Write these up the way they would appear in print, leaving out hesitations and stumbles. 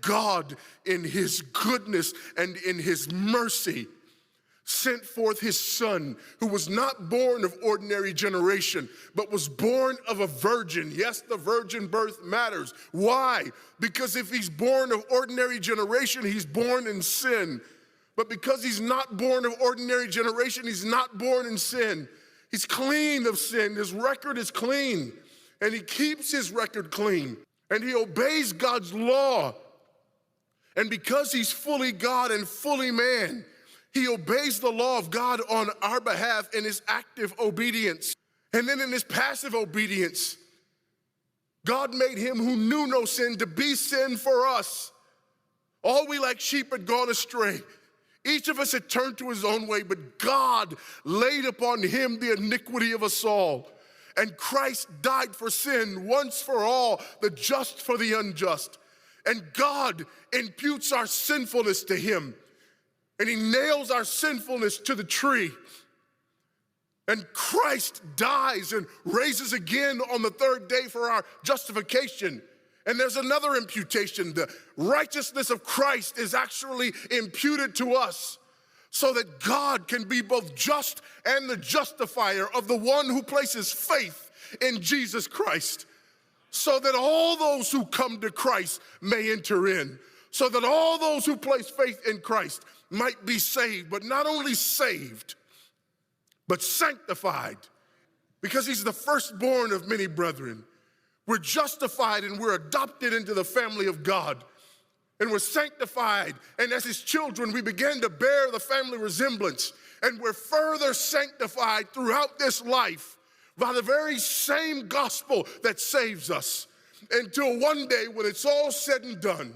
God, in his goodness and in his mercy, sent forth his son, who was not born of ordinary generation, but was born of a virgin. Yes, the virgin birth matters. Why? Because if he's born of ordinary generation, he's born in sin. But because he's not born of ordinary generation, he's not born in sin. He's clean of sin. His record is clean. And he keeps his record clean. And he obeys God's law. And because he's fully God and fully man, he obeys the law of God on our behalf in his active obedience. And then in his passive obedience, God made him who knew no sin to be sin for us. All we like sheep had gone astray. Each of us had turned to his own way, but God laid upon him the iniquity of us all. And Christ died for sin once for all, the just for the unjust. And God imputes our sinfulness to him. And he nails our sinfulness to the tree. And Christ dies and raises again on the third day for our justification. And there's another imputation. The righteousness of Christ is actually imputed to us so that God can be both just and the justifier of the one who places faith in Jesus Christ, so that all those who come to Christ may enter in, so that all those who place faith in Christ might be saved, but not only saved, but sanctified, because he's the firstborn of many brethren. We're justified and we're adopted into the family of God. And we're sanctified, and as his children, we begin to bear the family resemblance. And we're further sanctified throughout this life by the very same gospel that saves us. Until one day, when it's all said and done,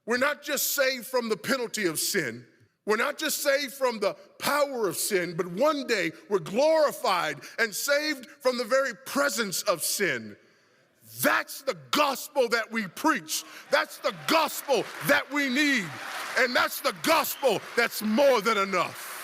we're not just saved from the penalty of sin. We're not just saved from the power of sin, but one day we're glorified and saved from the very presence of sin. That's the gospel that we preach. That's the gospel that we need. And that's the gospel that's more than enough.